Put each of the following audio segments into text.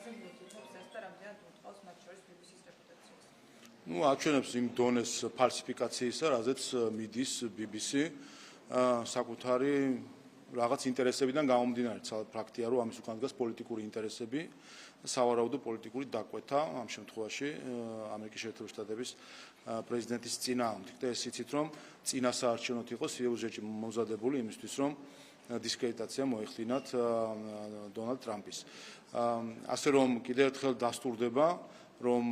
რაზე მიუთითებს ეს და რამდენად უთყავს მათ შორის BBC-ის რეპუტაციას? აჩვენებს იმ დონეს ფალსიფიკაციისა, რაზეც მიდის BBC საკუთარი რაღაც ინტერესებიდან გამომდინარე, ფაქტია, რომ ამის უკან დგას პოლიტიკური ინტერესები, სავარაუდო პოლიტიკური დაკვეთა ამ შემთხვევაში ამერიკის შეერთებული შტატების პრეზიდენტის წინააღმდეგ. და ეს იცით, რომ წინასაარჩევნოდ იყო სიუჟეტი მომზადებული იმისთვის, რომ დისკრედიტაცია მოეხდინათ დონალდ ტრამპის. ასე რომ კიდევ ერთხელ დასტურდება, რომ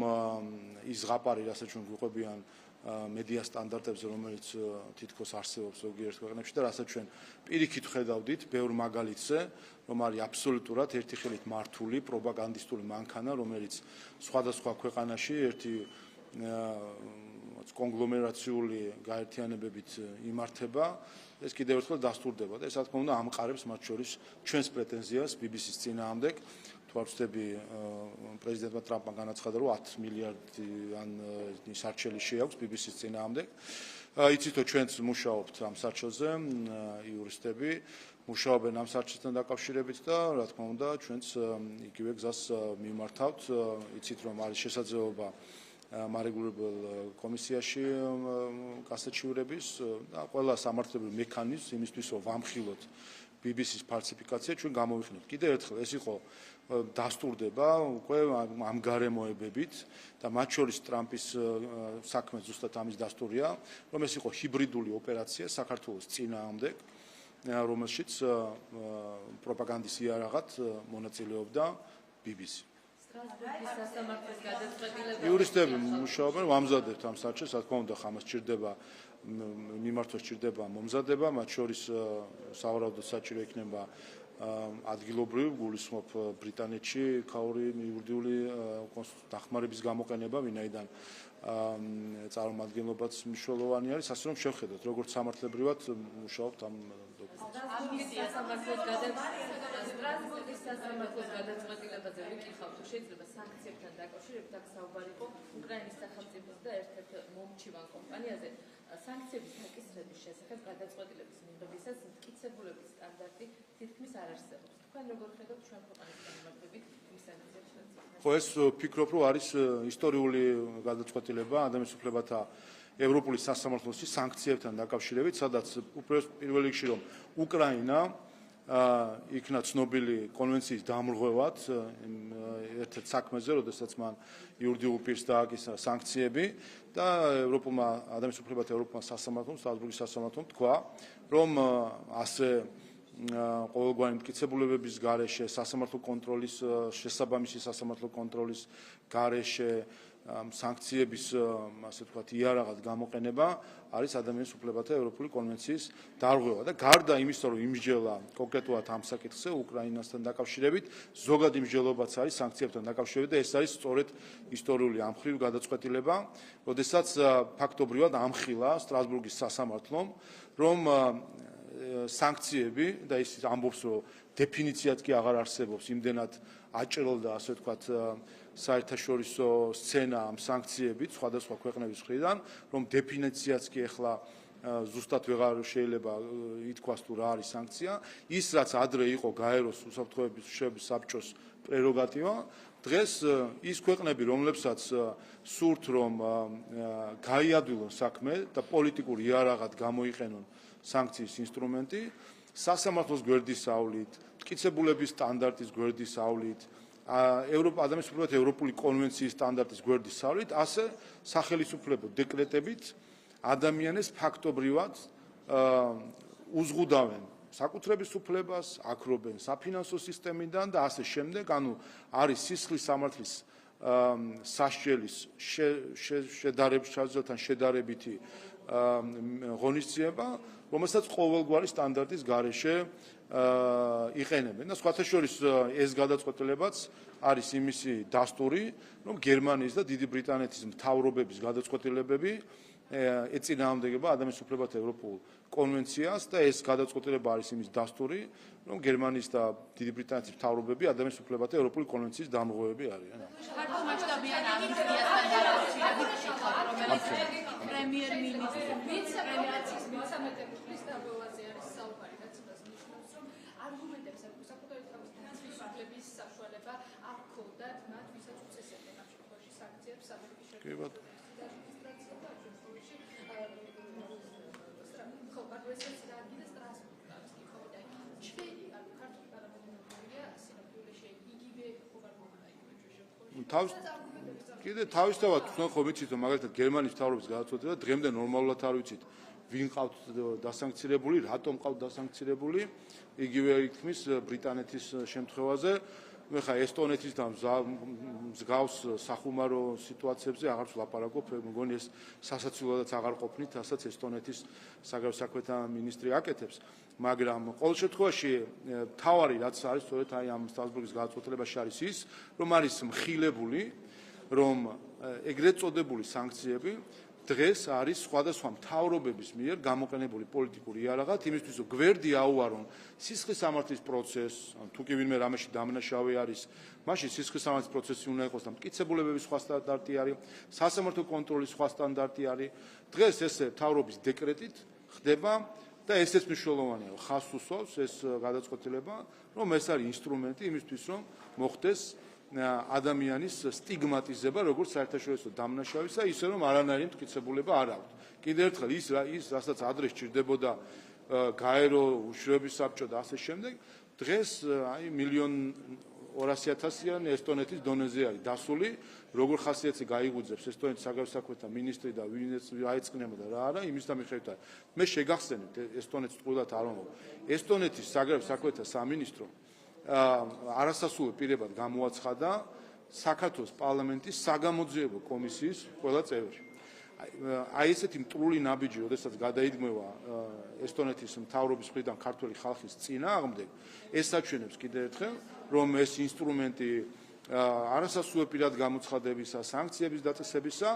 ის ზღაპარი, რასაც ჩვენ გვიყვებიან მედია სტანდარტებზე, რომელიც თითქოს არსებობს ზოგიერთ ქვეყნებში და რასაც ჩვენ პირიქით ხედავდით ბევრ მაგალითზე, რომ არის აბსოლუტურად ერთი ხელით მართული პროპაგანდისტული მანქანა, რომელიც სხვადასხვა ქვეყანაში ერთი კონგლომერაციული გაერთიანებებით იმართება, ეს კიდევ ერთხელ დასტურდება და ეს რა თქმა უნდა ამყარებს მათ შორის ჩვენს პრეტენზიას BBC-ის წინააღმდეგ. თუ არ ვცდები, პრეზიდენტმა ტრამპმა განაცხადა, რომ 10 მილიარდიანი სარჩელი შეაქვს BBC-ის წინააღმდეგ. იცით, რომ ჩვენც მუშაობთ ამ სარჩელზე, იურისტები მუშაობენ ამ სარჩელთან დაკავშირებით და რა თქმა უნდა ჩვენც იგივე გზას მიმართავთ. იცით, რომ არის შესაძლებლობა მარეგულირებელ კომისიაში გასაჩივრების და ყველა სამართლებრივ მექანიზმს იმისთვის, რომ ვამხილოთ BBC-ის ფალსიფიკაცია, ჩვენ გამოვიხსნით. კიდევ ერთხელ ეს იყო დასტურდება უკვე ამ გარემოებებით და მათ შორის ტრამპის საქმე ზუსტად ამის დასტურია, რომ ეს იყო ჰიბრიდული ოპერაცია საქართველოს წინააღმდეგ, რომელშიც პროპაგანდის იარაღად მონაწილეობდა BBC. იურისტები მუშაობენ, ვამზადებთ ამ სარჩელს, რა თქმა უნდა, ხამას ჭირდება მიმართვას ჭირდება მომზადება, მათ შორის სავარაუდოდ საჭირო იქნება ადგილობრივ, გულისხმობ ბრიტანეთში ქაური იურიდიული დახმარების გამოყენება, ვინაიდან წარმომადგენლობაც მნიშვნელოვანი არის, ასე რომ შევხედოთ, როგორც სამართლებრივად მუშაობთ ამ სტრასბურგის სასამართლოს გადაწყვეტილებაზე ვიკითხავთ, თუ შეიძლება სანქციებთან დაკავშირებით აქ საუბარი იყო უკრაინის სახელმწიფოს და ერთ-ერთ მომჩივან კომპანიაზე სანქციების დაკისრების შესახებ გადაწყვეტილების მიღებისას მტკიცებულების სტანდარტი თითქმის არ არსებობს. თქვენ როგორ ხედავთ ჩვენ ქვეყნის განმარტებით იმ სანქციებს? ხო, ეს ვფიქრობ, რომ არის ისტორიული გადაწყვეტილება ადამიანის უფლებათა ევროპული სასამართლოს სანქციებთან დაკავშირებით, სადაც უბრალოდ პირველ რიგში რომ უკრაინა იქნა ცნობილი კონვენციის დამრღვევად ერთ-ერთ საქმეზე, როდესაც მან იურიდიულ პირს დააკისრა სანქციები და ევროპულმა ადამიანის უფლებათა ევროპულმა სასამართლომ, სტრასბურგის სასამართლომ თქვა, რომ ასე ყოველგვარი მტკიცებულებების გარეშე, სასამართლო კონტროლის, შესაბამისი სასამართლო კონტროლის გარეშე სანქციების, ასე ვთქვათ, იარაღად გამოყენება არის ადამიანის უფლებათა ევროპული კონვენციის დარღვევა და გარდა იმისა, რომ იმსჯელა კონკრეტულად ამ საკითხზე უკრაინასთან დაკავშირებით, ზოგადი მსჯელობაც არის სანქციებთან დაკავშირებით და ეს არის სწორედ ისტორიული ამხრივ გადაწყვეტილება, როდესაც ფაქტობრივად ამხილა სტრასბურგის სასამართლომ, რომ სანქციები და ის ამბობს, რომ დეფინიციაც კი აღარ არსებობს, იმდენად აჭრელდა, ასე ვთქვათ, საერთაშორისო სცენა ამ სანქციებით სხვადასხვა ქვეყნების მხრიდან, რომ დეფინიციაც კი ახლა ზუსტად ვეღარ შეიძლება ითქვას თუ რა არის სანქცია, ის რაც ადრე იყო გაეროს უსაფრთხოების მშვიდობის საბჭოს პრეროგატივა, დღეს ის ქვეყნები, რომლებსაც სურთ რომ გაიადვილონ საქმე და პოლიტიკური იარაღად გამოიყენონ სანქციის ინსტრუმენტი, სასამართლოს გვერდისავლით, მტკიცებულების სტანდარტის გვერდისავლით, ადამიანის უფლებათა ევროპული კონვენციის სტანდარტის გვერდისავლით, ასე სახელისუფლებო დეკრეტებით ადამიანებს ფაქტობრივად უზღუდავენ საკუთრების უფლებას, აქრობენ საფინანსო სისტემიდან და ასე შემდეგ, ანუ არის სისხლის სამართლის სასჯელის შესაძლოთან შედარებითი ღონისძიება, რომელსაც ყოველგვარი სტანდარტის გარეშე იყენებენ და სხვათა შორის ეს გადაწყვეტილებაც არის იმისი დასტური, რომ გერმანიის და დიდი ბრიტანეთის მთავრობების გადაწყვეტილებები ეწინააღმდეგება ადამიანის უფლებათა ევროპულ კონვენციას და ეს გადაწყვეტილება არის იმის დასტური, რომ გერმანიის და დიდი ბრიტანეთის მთავრობები ადამიანის უფლებათა ევროპული კონვენციის დამღოები არიან. მასშტაბიან ამბიციასთან დაკავშირებით პრემიერ-მინისტრის ვიცე-პრემიერის მიცამეტების დაბოლოაზე არის საუბარი, რაც ნიშნავს, რომ არგუმენტებს აქვს საკუთარი თავის თაცმის უფლების საშუალება არ ქონდა კი ბატონო. კიდე თავისთავად თქვენ ხო ვიცით რომ მაგალითად გერმანიის მთავრობის გადაწყვეტილება დღემდე ნორმალურად არ ვიცით ვინ ყავთ დასანქცირებული, რატომ ყავთ დასანქცირებული, იგივე რითმის ბრიტანეთის შემთხვევაზე. მე ხა ესტონეთის და მსგავს სახუმარო სიტუაციებზე აღარც ვლაპარაკობ, მგონი ეს სასაცილოდაც აღარ ყოფნით, რასაც ესტონეთის საგარეო საქმეთა მინისტრი აკეთებს, მაგრამ ყოველ შემთხვევაში თავარი რაც არის სწორედ აი ამ სტრასბურგის გადაწყვეტილებაში არის ის, რომ არის მხილებული, რომ ეგრეთ წოდებული სანქციები დღეს არის სხვადასხვა მთავრობების მიერ გამოყენებული პოლიტიკური იარაღად იმისთვის, რომ გვერდი აუარონ სისხლის სამართლის პროცესს, თუ კი ვინმე რამეში დამნაშავე არის, მაშინ სისხლის სამართლის პროცესი უნდა იყოს და მტკიცებულებების სხვა სტანდარტი არის, სასამართლო კონტროლის სხვა სტანდარტი არის. დღეს ესე მთავრობის დეკრეტით ხდება და ესეც მნიშვნელოვანია, ხაზს უსვავს ეს გადაწყვეტილება, რომ ეს არის ინსტრუმენტი იმისთვის, რომ მოხდეს ადამიანის სტიგმატიზება როგორც საერთაშორისო დამნაშავისა, ისე რომ არანაირი მტკიცებულება არ აქვს. კიდევ ერთხელ ის რასაც ადრეს ჭირდებოდა გაერო უშუალობის საბჭო და ასე შემდეგ, დღეს აი 1,200,000-იანი ესტონეთის დონეზე არის დასული, როგორ ხასიათზე გაიგუძებს ესტონეთის საგარეო საქმეთა მინისტრი და ვინც აეწყნება და რა არა, იმის და მიხედვით. მე შეგახსენებთ ესტონეთის წყვილად არ ვამბობ. ესტონეთის საგარეო საქმეთა სამინისტრო არასასრულ პირებად გამოაცხადა საქართველოს პარლამენტის საგამოძიებო კომისიის ყველა წევრი. აი ესეთი მტრული ნაბიჯი, როდესაც გადაიდგმევა ესტონეთის მთავრობის მხრიდან ქართული ხალხის წინააღმდეგ, ეს საჩვენებს კიდევ ერთხელ, რომ ეს ინსტრუმენტი არასასრულ პირად გამოცხადებისა, სანქციების დაწესებისა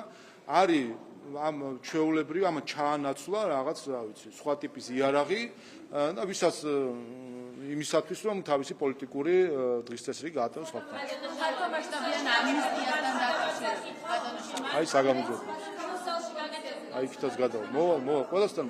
არის ამ ჩვეულებრივ ამ ჩაანაცვლა რაღაც, რა ვიცი, სხვა ტიპის იარაღი და ვისაც იმისათვის რომ თავისი პოლიტიკური დღესდღეობით გაატაროს ხალხთან. აი საგამოძიებო. აი იქითაც გადავა. მოვა, ყველასთან.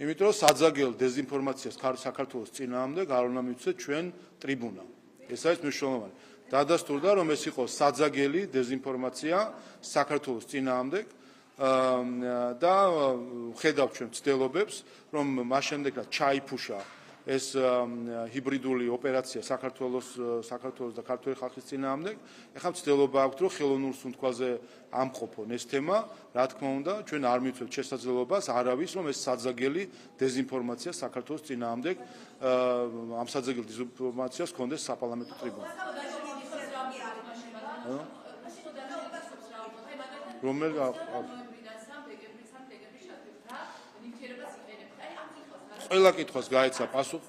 იმიტომ რომ საძაგელ დეზინფორმაციას საქართველოს წინააღმდეგ არ უნდა მივცეთ ჩვენ ტრიბუნა. ეს არის მნიშვნელოვანი. დადასტურდა რომ ეს იყო საძაგელი დეზინფორმაცია საქართველოს წინააღმდეგ და ხედავთ ჩვენ ცდილობებს რომ მას შემდეგ რაც ჩაიფუშა ეს ჰიბრიდული ოპერაცია საქართველოს და ქართული ხალხის წინააღმდეგ, ეხლა ცდილობა აქვს რომ ხელოვნურ სუნთქვაზე ამყოფონ ეს თემა, რა თქმა უნდა, ჩვენ არ მივცევთ შესაძლებლობას არავის რომ ეს საძაგელი დეზინფორმაცია საქართველოს წინააღმდეგ ამ საძაგელ დეზინფორმაციას ჰქონდეს საპარლამენტო ტრიბუნა. რომელ ყველა კითხვას გაეცა პასუხი,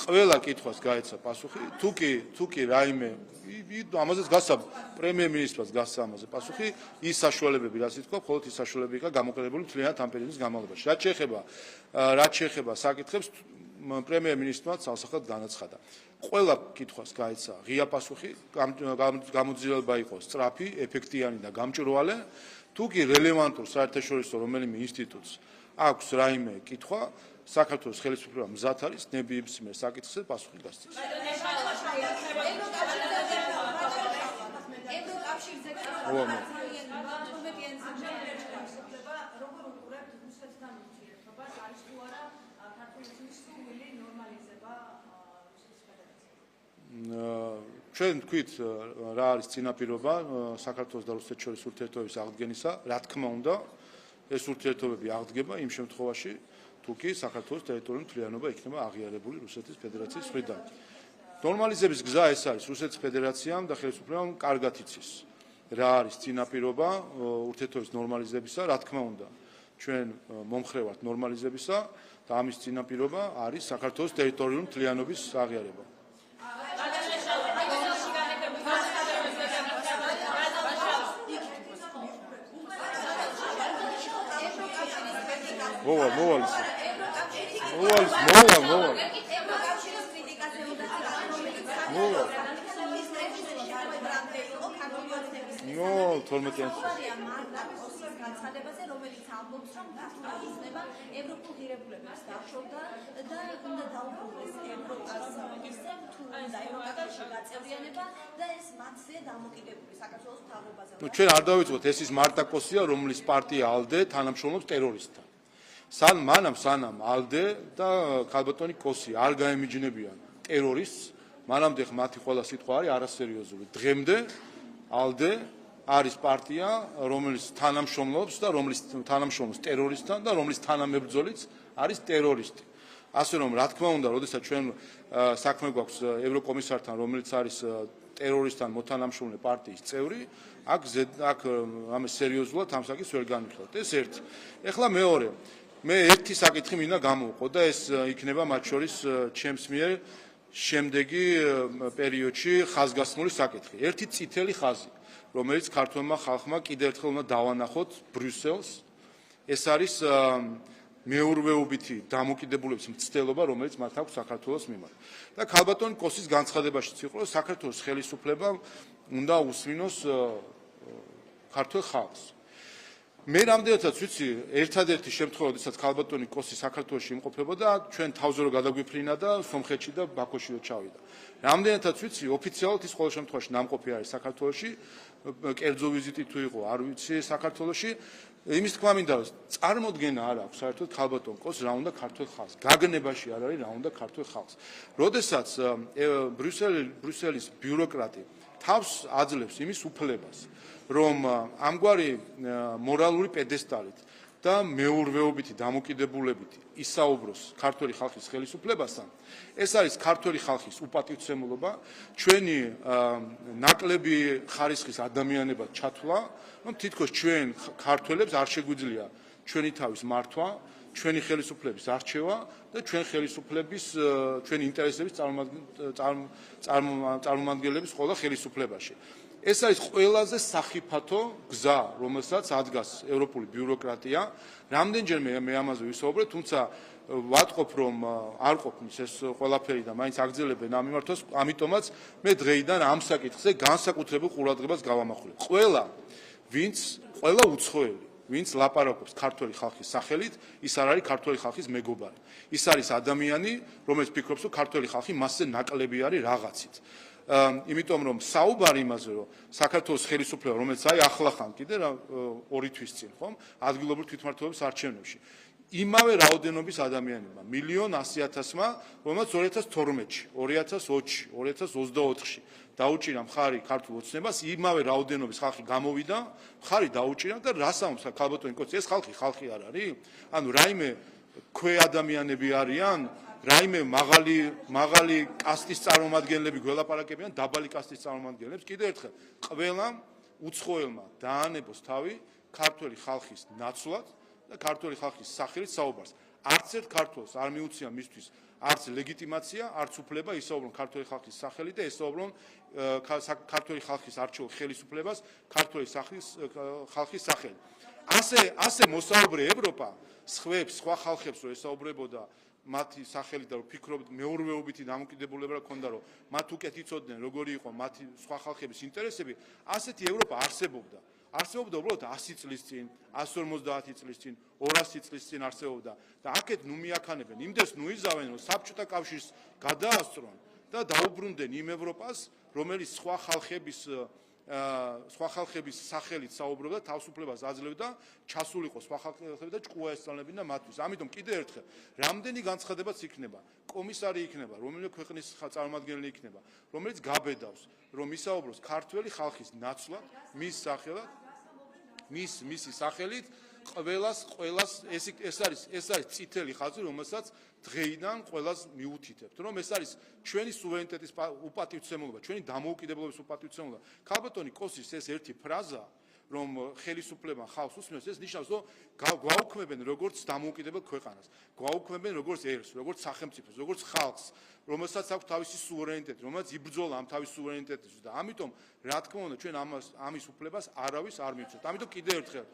ყველა კითხვას გაეცა პასუხი, თუ კი რაიმე ამაზეც გასა პრემიერ-მინისტრს გასა ამაზე პასუხი, ის საშუალებები რაც ითქვა, მხოლოდ ის საშუალებები იყო გამოყენებული მთლიანად ამ პერიოდის განმავლობაში. რაც შეეხება საკითხებს პრემიერ-მინისტრმა ცალსახად განაცხადა. ყველა კითხვას გაეცა ღია პასუხი, გამოძიება იყო სწრაფი, ეფექტიანი და გამჭვირვალე, თუ კი რელევანტურ საერთაშორისო რომელიმე ინსტიტუტს აქვს რაიმე კითხვა, საქართველოს ხელისუფლება მზად არის ნებიების მიერ საკითხზე პასუხი გასცეს. ჩვენ თქვით რა არის წინაპირობა საქართველოს და რუსეთის შორის ურთიერთობების აღდგენისა, რა თქმა უნდა, ეს ურთიერთობები აღდგება იმ შემთხვევაში, თუ კი საქართველოს ტერიტორიული მთლიანობა იქნება აღიარებული რუსეთის ფედერაციის მხრიდან. ნორმალიზების გზა ეს არის რუსეთის ფედერაციამ და ხელისუფლებამ კარგად იცის. რა არის წინაპირობა ურთიერთობის ნორმალიზებისა, რა თქმა უნდა, ჩვენ მომხრე ვართ ნორმალიზებისა და ამის წინაპირობა არის საქართველოს ტერიტორიული მთლიანობის აღიარება. მოვალ. ნო 12-იან განცხადებაზე, რომელიც ამბობს, რომ ქართული იზნება ევროპულ ღირებულებებს დახშოვდა და უნდა დაუბრუნდეს ევროპას ისევ თუ უნდა ევროკავშირში გაწევრიანება და ეს მათზე დამოკიდებული საქართველოს მთავრობაზე. ნუ ჩვენ არ დავიწყოთ, ეს ის მარტა კოსია, რომლის პარტია ALDE თანამშრომლობს ტერორისტთან. სანამ ALDE და ქალბატონი კოსი არ გაემიჯნებიან ტერორისტს, მანამდე მათი ყველა სიტყვა არის არასერიოზული. დღემდე ALDE არის პარტია, რომელიც თანამშრომლობს და რომლის თანამშრომლობს ტერორისტთან და რომლის თანამებრძოლიც არის ტერორისტი. ასე რომ, რა თქმა უნდა, როდესაც ჩვენ საქმე გვაქვს ევროკომისართან, რომელიც არის ტერორისტთან მოთანამშრომლე პარტიის წევრი, აქ ამას სერიოზულად ამ საკითხს ვერ განვიხილავთ. ეს ერთი. ეხლა მეორე. მე ერთი საკითხი მინდა გამოვყო და ეს იქნება მათ შორის ჩემს მიერ შემდეგი პერიოდში ხაზგასმული საკითხი. ერთი წითელი ხაზი, რომელიც ქართულმა ხალხმა კიდევ ერთხელ უნდა დავანახოთ ბრიუსელს, ეს არის მეურვეობითი დამოკიდებულების მცდელობა, რომელიც მათ აქვს საქართველოს მიმართ. და ქალბატონი კოსის განცხადებაშიც იყო, რომ საქართველოს ხელისუფლებამ უნდა უსმინოს ქართულ ხალხს. მე რამდენადაც ვიცი, ერთადერთი შემთხვევა, როდესაც ქალბატონი კოსი საქართველოში იმყოფებოდა, ჩვენ თავზე რო გადაგვიფრინა და სომხეთში და ბაქოში რო ჩავიდა. რამდენადაც ვიცი, ოფიციალურად ის ყოველ შემთხვევაში ნამყოფი არის საქართველოში, კერძო ვიზიტი თუ იყო, არ ვიცი საქართველოში. იმის თქმა მინდა, რომ წარმოდგენა არ აქვს საერთოდ ქალბატონ კოსს რა უნდა ქართულ ხალხს. გაგნებაში არ არის რა უნდა ქართულ ხალხს. როდესაც ბრიუსელის ბიუროკრატი თავს აძლევს იმის უფლებას, რომ ამგვარი მორალური პედესტალით და მეურვეობითი დამოკიდებულებით ისაუბროს ქართული ხალხის ხელისუფლებასთან, ეს არის ქართული ხალხის უპატივცემულობა, ჩვენი ნაკლები ხარისხის ადამიანებად ჩათვლა, რომ თითქოს ჩვენ ქართველებს არ შეგვიძლია ჩვენი თავის მართვა, ჩვენი ხელისუფლების არჩევა და ჩვენი ინტერესების წარმომადგენლების ყველა ხელისუფლებაში. ეს არის ყველაზე სახიფათო გზა, რომელსაც ადგას ევროპული ბიუროკრატია. რამდენჯერმე მე ამაზე ვისაუბრე, თუმცა ვატყობ, რომ არ ყოფნის ეს ყველაფერი და მაინც აგრძელებენ ამ მიმართოს, ამიტომაც მე დღეიდან ამ საკითხზე განსაკუთრებულ ყურადღებას გავამახვილებ. ყველა უცხოელი, ვინც ლაპარაკობს ქართული ხალხის სახელით, ის არ არის ქართული ხალხის მეგობარი. ის არის ადამიანი, რომელიც ფიქრობს, რომ ქართული ხალხი მასზე ნაკლები არის რაღაცით. იმიტომ რომ საუბარი იმაზე, რომ საქართველოს ხელისუფლება, რომელიც აი ახლახან კიდე 2 თვის წინ, ხომ, ადგილობრივ თვითმმართველობის არჩევნებში, იმავე რაოდენობის ადამიანებმა, 1,100,000-მა, რომელსაც 2012-ში, 2020-ში, 2024-ში დაუჭირა მხარი ქართულ ოცნებას, იმავე რაოდენობის ხალხი გამოვიდა, მხარი დაუჭირა და რას ამბობს ქალბატონი კოცი, ეს ხალხი არ არის? ანუ რაიმე ქვე ადამიანები არიან? რაიმე მაღალი კასტის წარმომადგენლები გველაპარაკებიან დაბალი კასტის წარმომადგენლებს. კიდევ ერთხელ, ყველამ უცხოელმა დაანებოს თავი ქართული ხალხის ნაცვლად და ქართული ხალხის სახელით საუბარს. არც ერთ ქართველს არ მიუწია მისთვის არც ლეგიტიმაცია, არც უფლება ისაუბრონ ქართული ხალხის სახელით და ესაუბრონ ქართული ხალხის არჩეულ ხელისუფლებას ქართული ხალხის სახელით. ასე მოსაუბრე ევროპა სხვა ხალხებს რო ესაუბრებოდა მათი სახელით და ვფიქრობ მეურვეობითი დამოკიდებულება ჰქონდა, რომ მათ უკეთ იცოდნენ როგორი იყო მათი სხვა ხალხების ინტერესები, ასეთი ევროპა არსებობდა უბრალოდ 100 წლის წინ, 150 წლის წინ, 200 წლის წინ არსებობდა და აქეთ ნუ მიაქანებენ, იმდეს ნუ იზავენ, რომ საბჭოთა კავშირს გადაასწრონ და დაუბრუნდნენ იმ ევროპას, რომელიც სხვა ხალხების სახელით საუბრობდა, თავისუფლებას აძლევდა, ჩასულიყო სხვა ხალხები და ჭკუა ესწავლებინა მათთვის. ამიტომ კიდევ ერთხელ, რამდენი განცხადებაც იქნება, კომისარი იქნება, რომელიმე ქვეყნის წარმომადგენელი იქნება, რომელიც გაბედავს, რომ ისაუბროს ქართველი ხალხის ნაცვლად, მისი სახელით, ყველას ეს არის წითელი ხაზი, რომელსაც დღეიდან ყველას მიუთითებთ, რომ ეს არის ჩვენი სუვერენიტეტის უპატივცემულობა, ჩვენი დამოუკიდებლობის უპატივცემულობა. ქალბატონი კოსის ეს ერთი ფრაზა, რომ ხელისუფლება ხალხს უსმენს, ეს ნიშნავს, რომ გვაუქმებენ როგორც დამოუკიდებელ ქვეყანას, გვაუქმებენ როგორც ერს, როგორც სახელმწიფოს, როგორც ხალხს, რომელსაც აქვს თავისი სუვერენიტეტი, რომელსაც იბრძოლა ამ თავის სუვერენიტეტისთვის და ამიტომ, რა თქმა უნდა, ჩვენ ამის უფლებას არავის არ მივცემთ. ამიტომ კიდევ ერთხელ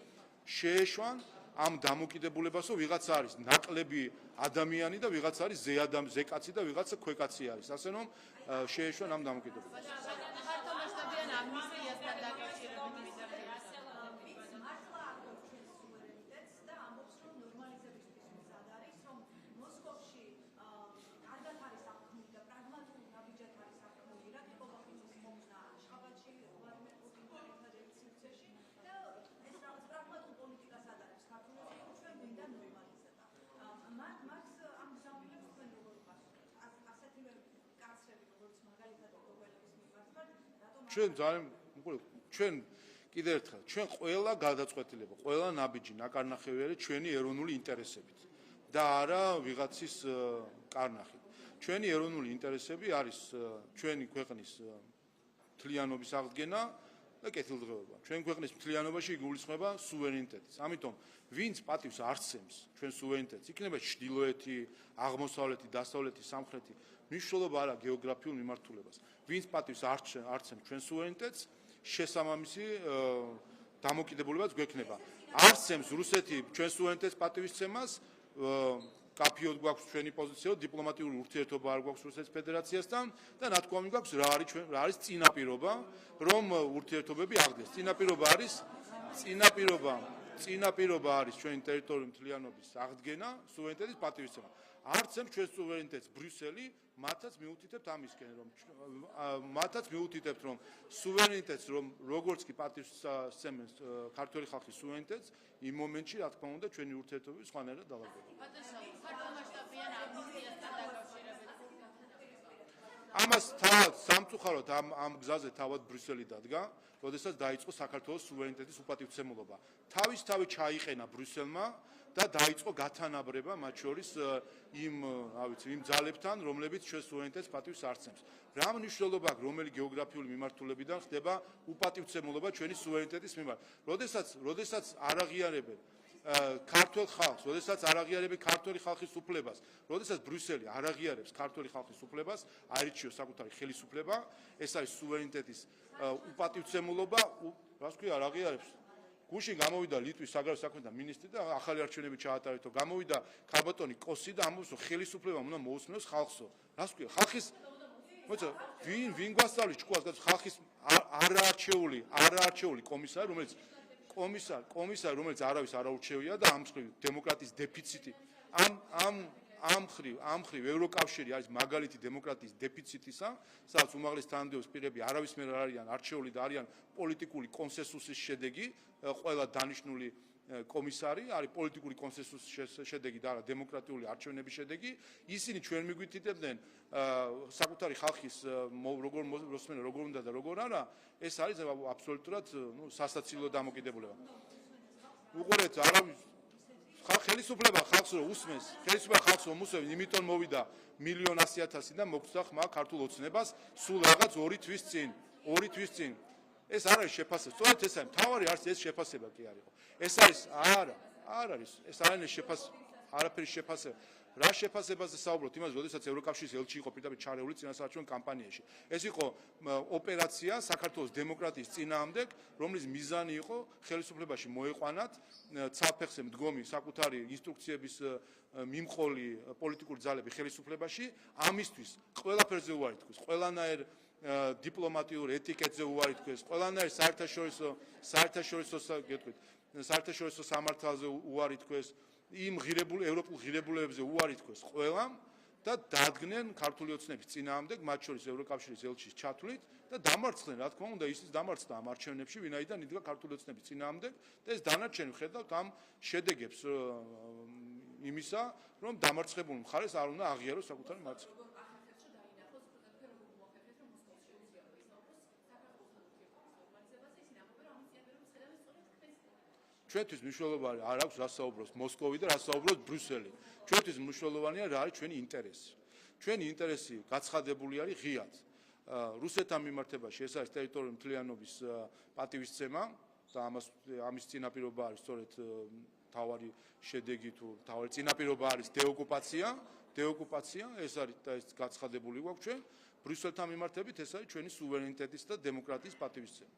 შეეშვან ამ დამოკიდებულებას, რომ ვიღაცა არის ნაკლები ადამიანი და ვიღაცა არის ზეკაცი და ვიღაცა ქვეკაცი არის. ასე რომ შეეშვან ამ დამოკიდებულებას. ამნისტიასთან დაკავშირებით ვის მართლა აკეთებს ჩვენს სუვერენიტეტს და ამბობს, რომ ნორმალიზებისთვის მზად არის, რომ მოსკოვში კარგად არის აღქმული და პრაგმატული ნაბიჯად არის აღქმული რა ტიპოგრაფიის მომზნა შხაბათში, ვლადიმერ პუტინთან ერთადერთი სივრცეში და ეს რაღაც პრაგმატულ პოლიტიკას ატარებს ქართულში, ჩვენ გვინდა ნორმალიზება. მას ამ გზავნილებს თქვენ როგორ ხართ? ასეთივე კაცები, როგორც მაგალითად გოგოელების მიმართვად, რატომ ჩვენ ძალიან ჩვენ კიდევ ერთხელ ჩვენ ყველა გადაწყვეტილება, ყველა ნაბიჯი ნაკარნახევი ჩვენი ეროვნული ინტერესებით და არა ვიღაცის კარნახით. ჩვენი ეროვნული ინტერესები არის ჩვენი ქვეყნის მთლიანობის აღდგენა და კეთილდღეობა. ჩვენი ქვეყნის მთლიანობაში იგულისხმება სუვერენიტეტის. ამიტომ ვინც პატივს არცემს ჩვენ სუვერენიტეტს, იქნება ჩრდილოეთი, აღმოსავლეთი, დასავლეთი, სამხრეთი, მნიშვნელობა არა გეოგრაფიულ მიმართულებას. ვინც პატივს არცემს ჩვენ სუვერენიტეტს, შესაბამისი დამოკიდებულებაც გვექნება. არცემს რუსეთი ჩვენ სუვერენიტეტს პატივისცემას, კაფიოდ გვაქვს ჩვენი პოზიციო, დიპლომატიური ურთიერთობა არ გვაქვს რუსეთის ფედერაციასთან და ნათქვამი გვაქვს რა არის წინაპირობა, რომ ურთიერთობები აღდგეს. წინაპირობა არის ჩვენი ტერიტორიული მთლიანობის აღდგენა, სუვერენიტეტის პატივისცემა. არცემს ჩვენ სუვერენიტეტს ბრიუსელი, მათაც მიუთითებთ ამისკენ, მათაც მიუთითებთ, რომ სუვერენიტეტს, რომ როგორც კი პატივისცემს ქართველი ხალხის სუვერენიტეტს, იმ მომენტში, რა თქმა უნდა, ჩვენი ურთიერთობები სხვანაირად დავარღვევთ. ფართომასშტაბიან ამნისტიასთან დაკავშირებით. ამას თავად სამწუხაროდ ამ გზაზე თავად ბრიუსელი დადგა, როდესაც დაიწყო საქართველოს სუვერენიტეტის უპატივცემულობა. თავისთავად ჩაიყენა ბრიუსელმა და დაიწყო გათანაბრება მათ შორის იმ ძალებთან, რომლებიც ჩვენ სუვერენიტეტს პატივს არცემს. რა მნიშვნელობა აქვს რომელი გეოგრაფიული მიმართულებიდან ხდება უპატივცემულობა ჩვენი სუვერენიტეტის მიმართ. როდესაც არ აღიარებენ ქართველ ხალხს, როდესაც არ აღიარებენ ქართველი ხალხის უფლებას, როდესაც ბრიუსელი არ აღიარებს ქართველი ხალხის უფლებას, აირჩიოს საკუთარი ხელისუფლება, ეს არის სუვერენიტეტის უპატივცემულობა, რას ქვია, არ აღიარებს. გუშინ გამოვიდა ლიტვის საგარეო საქმეთა მინისტრი და ახალი არჩევნები ჩაატარეთო. გამოვიდა ქალბატონი კოსი და ამბობს, რომ ხელისუფლება უნდა მოусმენოს ხალხსო. რას ქვია, ხალხის მოიცა, ვინ გვასწავლის ჭკუას, ხალხის არაარჩეული კომისარი, რომელიც არავის არ აურჩევია და ამ მხრივ დემოკრატიის დეფიციტი. ამ მხრივ ევროკავშირი არის მაგალითი დემოკრატიის დეფიციტისა, სადაც უმაღლესი თანამდებობის პირები არავის მიერ არ არიან არჩეული და არიან პოლიტიკური კონსენსუსის შედეგი, ყველა დანიშნული კომისარი არის პოლიტიკური კონსენსუსის შედეგი და არა დემოკრატიული არჩევნების შედეგი. ისინი ჩვენ მიგვითითებდნენ საკუთარი ხალხის როგორ მოსმენა, როგორ უნდა და როგორ არა, ეს არის აბსოლუტურად სასაცილო დამოკიდებულება. უყურეთ, არავის ხელისუფლება ხალხს რო უსმენს, იმიტომ მოვიდა 1,100,000 და მოგცდა ხმა ქართულ ოცნებას სულ რაღაც 2 თვის წინ. ეს არ არის შეფასება. სწორედ ეს არის მთავარი არც ეს შეფასება კი არისო. ეს არის არ არის, ეს არ არის არაფერი შეფასება. რა შეფასებაზე საუბრობთ? იმას, როდესაც ევროკავშირის ელჩი იყო პირდაპირ ჩარეული წინასაარჩევნო კამპანიაში. ეს იყო ოპერაცია საქართველოს დემოკრატიის წინააღმდეგ, რომლის მიზანი იყო ხელისუფლებაში მოეყვანათ ცალფეხზე მდგომი საკუთარი ინსტრუქციების მიმყოლი პოლიტიკური ძალები ხელისუფლებაში, ამისთვის ყველაფერზე უარი თქვეს, ყველანაირ დიპლომატიურ ეტიკეტზე უარი თქვეს, ყველანაირ საერთაშორისო სამართალზე უარი თქვეს, იმ ევროპულ ღირებულებებზე უარი თქვეს ყველამ და დადგნენ ქართული ოცნების წინააღმდეგ, მათ შორის ევროკავშირის ელჩის ჩათვლით და დამარცხდნენ, რა თქმა უნდა, ისიც დამარცხდა ამ არჩევნებში, ვინაიდან იდგა ქართული ოცნების წინააღმდეგ და ეს დანარჩენი ხედავთ ამ შედეგებს იმისა, რომ დამარცხებულ მხარეს არ უნდა აღიაროს საკუთარი მარცხი. ჩვენთვის მნიშვნელოვანი არ აქვს რა საუბრობს მოსკოვი და რა საუბრობს ბრიუსელი. ჩვენთვის მნიშვნელოვანია რა არის ჩვენი ინტერესი. ჩვენი ინტერესი გაცხადებული არის ღიად. რუსეთთან მიმართებაში ეს არის ტერიტორიული მთლიანობის პატივისცემა და ამის წინაპირობა არის სწორედ თავარი შედეგი თუ თავარი წინაპირობა არის დეოკუპაცია, ეს არის და ეს გაცხადებული გვაქვს ჩვენ. ბრიუსელთან მიმართებით ეს არის ჩვენი სუვერენიტეტის და დემოკრატიის პატივისცემა.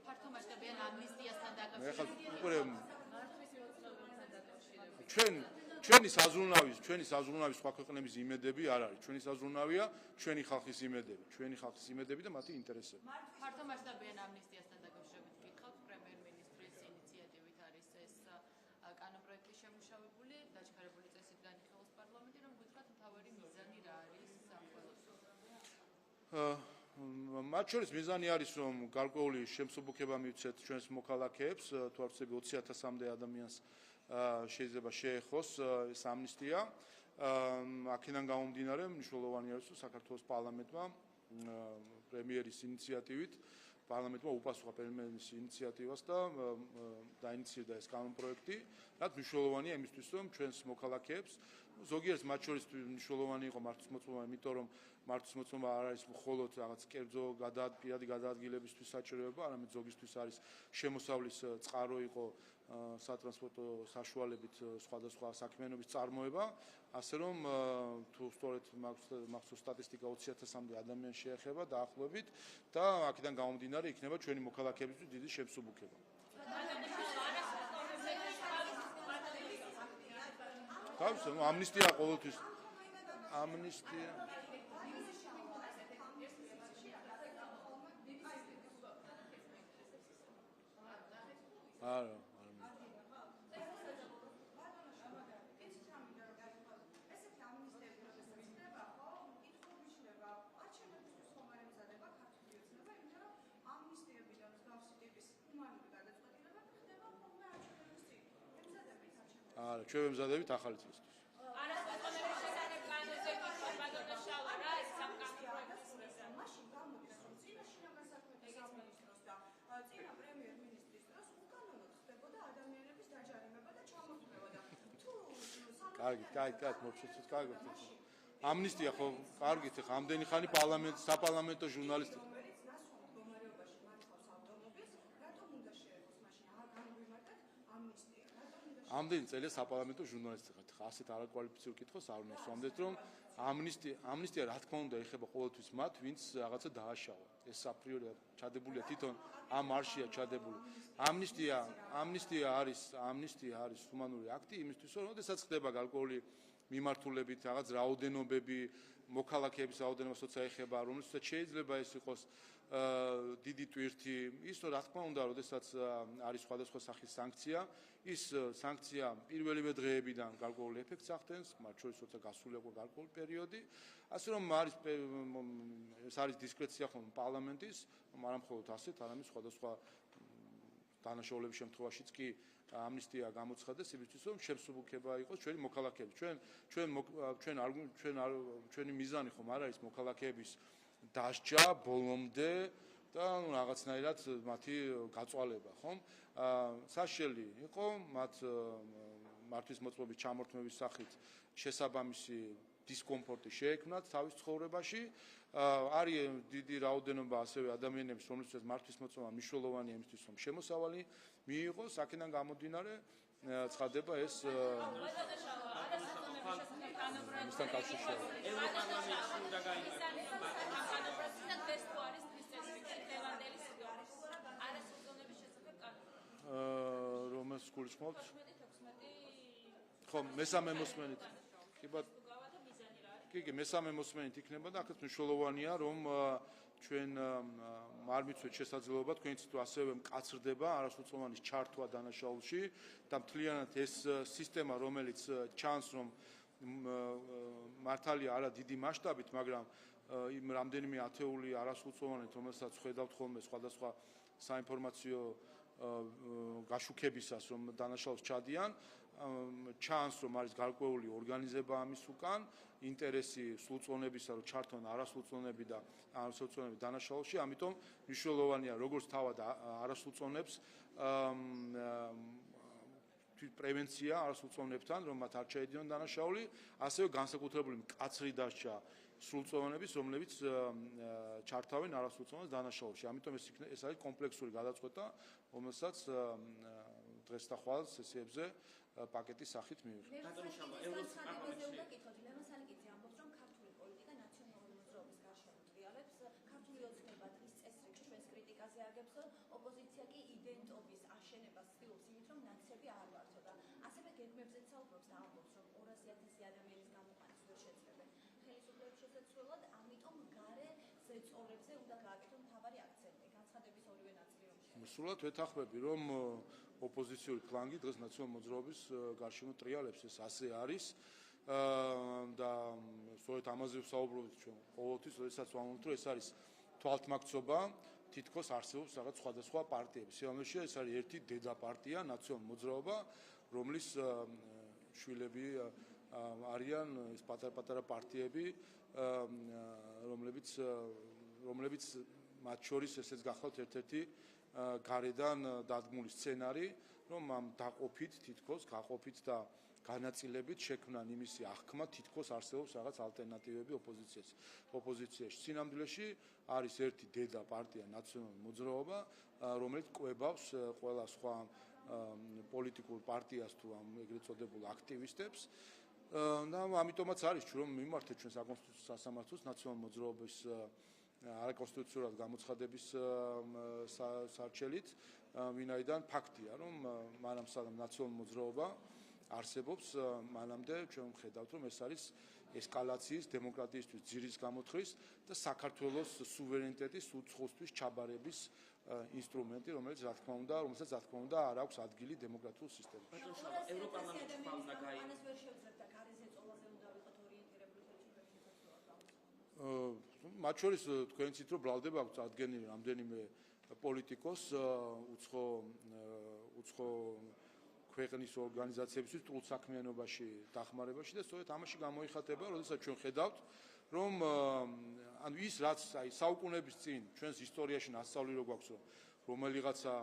ფართომასშტაბიან ამნისტიასთან ჩვენი საზრუნავის სხვა ქვეყნების იმედები არ არის. ჩვენი საზრუნავია ჩვენი ხალხის იმედები და მათი ინტერესები. ფართო მასშტაბიან ამნისტიასთან დაკავშირებით გითხავთ, პრემიერ-მინისტრის ინიციატივით არის ეს კანონპროექტი შემუშავებული, დაჩქარებული წესით განიხილავს პარლამენტი, რომ გითხრათ მთავარი მიზანი რა არის სამყაროს. მათ შორის მიზანი არის, რომ გარკვეული შემსუბუქება მივცეთ ჩვენს მოქალაქეებს, თუ არ ვცდები 20,000-მდე ადამიანს შეიძლება შეეხოს ეს ამნისტია. აქედან გამომდინარე, მნიშვნელოვანი არის, რომ საქართველოს პარლამენტმა პრემიერის ინიციატივით პარლამენტმა უპასუხა პრემიერის ინიციატივას და დაინიცირდა ეს კანონპროექტი, რაც მნიშვნელოვანია იმისთვის, რომ ჩვენს მოქალაქეებს ზოგიერთ მათ შორის მნიშვნელოვანი იყო მართლმსმოწმობა, იმიტომ რომ მართლმსმოწმობა არ არის მხოლოდ რაღაც კერძო პირადი გადაადგილებისთვის საჭიროება, არამედ ზოგისთვის არის შემოსავლის წყარო იყო სატრანსპორტო საშუალებით სხვადასხვა საქმიანობის წარმოება, ასე რომ თუ სწორედ მახსოვს სტატისტიკა 20,000-მდე ადამიანს შეეხება დაახლოებით და აქედან გამომდინარე იქნება ჩვენი მოქალაქეებისთვის დიდი შემსუბუქება. თავისუფლად ამნისტია ყოველთვის ამნისტია არა არა ჩვენ ვემზადებით ახალი წლისთვის. წინა პრემიერ-მინისტრის დროს უკანონოდ ხდებოდა ადამიანების დაჯარიმება და ჩამოთვლება და თუ კარგით, მოვჩვენოთ, კარგით. ამნისტია ხო, კარგით, ხა ამდენი ხანი საპარლამენტო ჟურნალისტი. რომელიც ნასვამ მდგომარეობაში მართავს ავტომობილს, რატომ უნდა შეეხოს მაშინ? განვიმარტოთ ამნისტია. ამდენი წელია საპარლამენტო ჟურნალისტი ხართ. ხა ასეთ არაკვალიფიცირებულ კითხვას არ უნდა სვამდეთ, რომ ამნისტია რა თქმა უნდა ეხება ყოველთვის მათ, ვინც რაღაცა დააშავა. ეს აპრიორი ჩადებულია თვითონ ამ მარშია ჩადებული. ამნისტია არის ჰუმანური აქტი იმისთვის, რომ შესაძლოა ხდება გარკვეული მიმართულებით რაღაც რაოდენობები, მოქალაქეების რაოდენობას როცა ეხება, რომელსაც შეიძლება ეს იყოს დიდი ტვირთი, ის რა თქმა უნდა, როდესაც არის სხვადასხვა სახის სანქცია, ის სანქცია პირველივე დღეებიდან გარკვეულ ეფექტს ახდენს, მათ შორის როცა გასული აქვს გარკვეული პერიოდი, ასე რომ ეს არის დისკრეცია ხომ პარლამენტის, არა მხოლოდ ასეთ, არამედ სხვადასხვა დანაშაულების შემთხვევაშიც კი ამნისტია გამოცხადდეს იმისთვის, რომ შემსუბუქება იყოს ჩვენი მოქალაქეების. ჩვენი მიზანი ხომ არ არის მოქალაქეების დასჯა ბოლომდე და რაღაცნაირად მათი გაწვალება, ხომ? საშელი იყო მათ მართლმსმოწმობის ჩამორთმევის სახით შესაბამისი დისკომფორტი შეექმნათ თავის ცხოვრებაში. არის დიდი რაოდენობა ასევე ადამიანების, რომლებსაც მართლმსმოწმობა მნიშვნელოვანია იმისთვის, რომ შემოსავალი მიიღოს, აქედან გამომდინარე ცხადდება ეს მისთან კავშირში. რომელს გულისხმობთ? ხო, მესამე მოსმენით. კი, მესამე მოსმენით იქნება და აქაც მნიშვნელოვანია, რომ ჩვენ არ მიცვეთ შესაძლებლობა თქვენიც თუ ასევე მკაცრდება არასრულწლოვანის ჩართვა დანაშაულში და მთლიანად ეს სისტემა, რომელიც ჩანს, რომ მართალია არა დიდი მასშტაბით, მაგრამ იმ რამდენიმე ათეული არასრულწლოვანით, რომელსაც ხედავთ ხოლმე სხვადასხვა საინფორმაციო გაშუქებისას, რომ დანაშაულს ჩადიან, ჩანს, რომ არის გარკვეული ორგანიზება ამის უკან, ინტერესი სრულწლოვნებისა, რომ ჩართონ არასრულწლოვნები და არასრულწლოვნები დანაშაულში, ამიტომ მნიშვნელოვანია როგორც თავად არასრულწლოვნებს პრევენცია არასრულწლოვნებთან, რომ მათ არ ჩაედიონ დანაშაული, ასევე განსაკუთრებული მკაცრი დასჯა სრულწლოვნების, რომლებიც ჩართავენ არასრულწლოვნებას დანაშაულში. ამიტომ ეს არის კომპლექსური გადაწყვეტა, რომელსაც დღეს და ხვალ სესიებზე პაკეტის სახით მივიღეთ. ქართული პოლიტიკა ნაციონალური მოძრაობის გარშემო ტრიალებს, ქართული ოცნება დღის წესრიგში ჩვენს კრიტიკაზე აგებს, ოპოზიცია კი იდენტობის აშენებას ცდილობს იმით, რომ ნაციები არ ვართო და ასევე გეგმებზეც საუბრობს და ამბობს, რომ შეძლებენ ხელისუფლების შესაძლებლად, ამიტომ გარე ზეწოლებზე უნდა გააკეთონ მთავარი აქცენტი, განცხადების ორივე ნაწილი რომ შეეხება. სრულად ვეთანხმები, რომ ოპოზიციური ფლანგი დღეს ნაციონალურ მოძრაობის გარშემო ტრიალებს, ეს ასე არის. და სწორედ ამაზე ვსაუბრობთ ჩვენ ყოველთვის, როდესაც ვამბობთ, რომ ეს არის თვალთმაქცობა, თითქოს არსებობს რაღაც სხვადასხვა პარტიები. სიამოვნებაში ეს არის ერთი დედა პარტია, ნაციონალური მოძრაობა, რომლის შვილები არიან ეს პატარ-პატარა პარტიები, რომლებიც მათ შორის ესეც გახლავთ ერთ-ერთი გარედან დადგმული სცენარი, რომ ამ დაყოფით თითქოს გაყოფით და განაწილებით შექმნან იმისი აღქმა, თითქოს არსებობს რაღაც ალტერნატივები ოპოზიციაში. სინამდვილეში არის ერთი დედა პარტია ნაციონალური მოძრაობა, რომელიც კვებავს ყველა სხვა პოლიტიკურ პარტიას თუ ამ ეგრეთ წოდებულ აქტივისტებს. და ამიტომაც არის რომ მიმართეთ ჩვენ საკონსტიტუციო სასამართლოს ნაციონალური მოძრაობის არაკონსტიტუციურად გამოცხადების სარჩელით, ვინაიდან ფაქტია, რომ მანამ სანამ ნაციონალური მოძრაობა არსებობს, მანამდე ჩვენ ვხედავთ, რომ ეს არის ესკალაციის, დემოკრატიისთვის ძირის გამოთვლის და საქართველოს სუვერენიტეტის უცხოსთვის ჩაბარების ინსტრუმენტი, რომელსაც რა თქმა უნდა არ აქვს ადგილი დემოკრატიულ სისტემაში. ევროპარლამენტის ხმა უნდა გაიგოს. ამას ვერ შევძლებთ და გარე ზეწოლაზე უნდა ვიყოთ ორიენტირებული ხელისუფლების შესაძლებლად. მათ შორის თქვენ იცით, რომ ბრალდება აქვს ადგენილი რამდენიმე პოლიტიკოს უცხო ქვეყნის ორგანიზაციებისთვის ტულ საქმიანობაში დახმარებაში და სწორედ ამაში გამოიხატება, როდესაც ჩვენ ხედავთ, რომ ანუ ის რაც აი საუკუნეების წინ ჩვენს ისტორიაში ნასწავლი რო გვაქვს, რომ რომელიღაცა,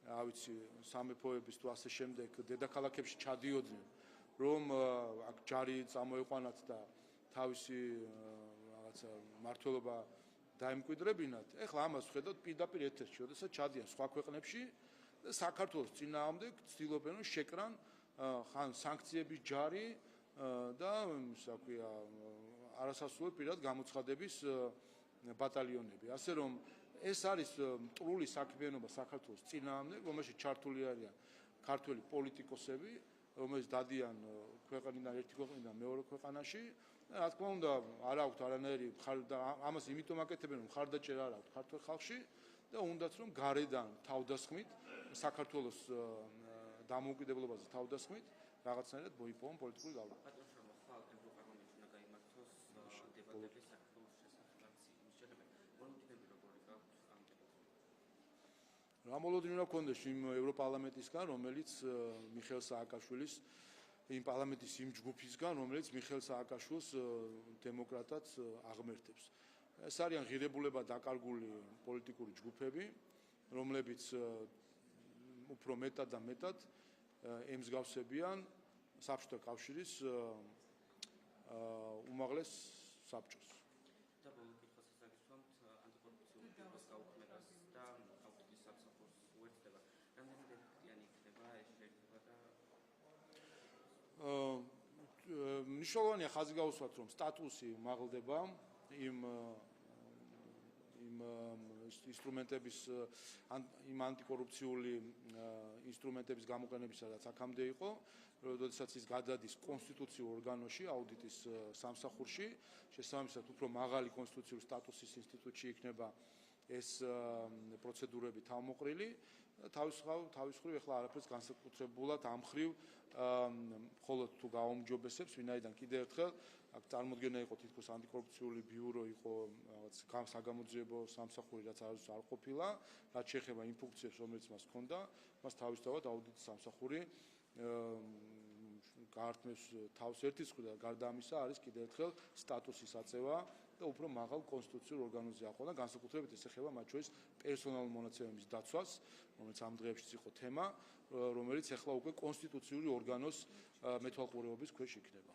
რა ვიცი, სამეფოების თუ ასე შემდეგ დედაქალაქებში ჩადიოდნენ, რომ აქ ჯარი წამოეყვანათ და თავისი რაღაცა მართლობა დაემკვიდრებინათ. ეხლა ამას ვხედავთ პირდაპირ ეთერში, როდესაც ჩადიან სხვა ქვეყნებში და საქართველოს წინააღმდეგ ცდილობენ რომ შეკრან ხან სანქციების ჯარი და ისე ქვია არასასრული პირად გამოცხადების ბატალიონები. ასე რომ ეს არის მტრული საქმიანობა საქართველოს წინააღმდეგ, რომელშიც ჩართული არიან ქართველი პოლიტიკოსები, რომელიც დადიან ქვეყნიდან ერთი ქვეყნიდან მეორე ქვეყანაში. რა თქმა უნდა, არ აქვთ არანაირი ამას იმიტომ აკეთებენ, რომ მხარდაჭერა არ აქვთ ქართულ ხალხში და უნდათ რომ გარედან თავდასხმით საქართველოს დამოუკიდებლობაზე თავდასხმით რაღაცნაირად მოიპოვონ პოლიტიკური გავლენა. ბატონო, ხვალ ევროპარლამენტში უნდა გაიმართოს დებატები საქართველოს შესახებ. იმის შესახებ, მოლოდინები როგორი გაქვთ ამ დებატებში? რა მოლოდინი უნდა გქონდეს იმ ევროპარლამენტისგან, რომელიც მიხეილ სააკაშვილის იმ პარლამენტის იმ ჯგუფისგან, რომელიც მიხეილ სააკაშვილს დემოკრატად აღმერთებს. ეს არიან ღირებულება დაკარგული პოლიტიკური ჯგუფები, რომლებიც უფრო მეტად და მეტად ემსგავსებიან საბჭოთა კავშირის უმაღლეს საბჭოს. და ბოლო კითხვას ასაგისვამთ ანტიკორუფციული ბიუროს გაუქმებას და აუდიტის სამსახურს უერთდება. რამდენად ეფექტიანი იქნება ეს შეერთება და მნიშვნელოვანია ხაზი გაუსვათ, რომ სტატუსი მაღლდება იმ ინსტრუმენტების იმ ანტიკორუფციული ინსტრუმენტების გამოყენებისა, რაც აქამდე იყო, როდესაც ის გადადის კონსტიტუციურ ორგანოში, აუდიტის სამსახურში, შესაბამისად უფრო მაღალი კონსტიტუციური სტატუსის ინსტიტუტში იქნება ეს პროცედურები თავმოყრილი. თავის მხრივ ეხლა არაფერს განსაკუთრებულად ამ მხრივ მხოლოდ თუ გააუმჯობესებს, ვინაიდან კიდევ ერთხელ აქ წარმოდგენა იყო თითქოს ანტიკორუფციული ბიურო იყო რაღაც საგამოძიებო სამსახური, რაც არ ყოფილა, რაც შეეხება იმ ფუნქციებს, რომელიც მას ჰქონდა, მას თავისთავად აუდიტის სამსახური გაართმევს თავს ერთის მხრიდან და გარდა ამისა არის კიდევ ერთხელ სტატუსის აწევა და უფრო მაღალ კონსტიტუციურ ორგანოზე აყვანა, განსაკუთრებით ეს ეხება მათ შორის პერსონალურ მონაცემების დაცვას, რომელიც ამ დღეებშიც იყო თემა, რომელიც ეხლა უკვე კონსტიტუციური ორგანოს მეთვალყურეობის ქვეშ იქნება.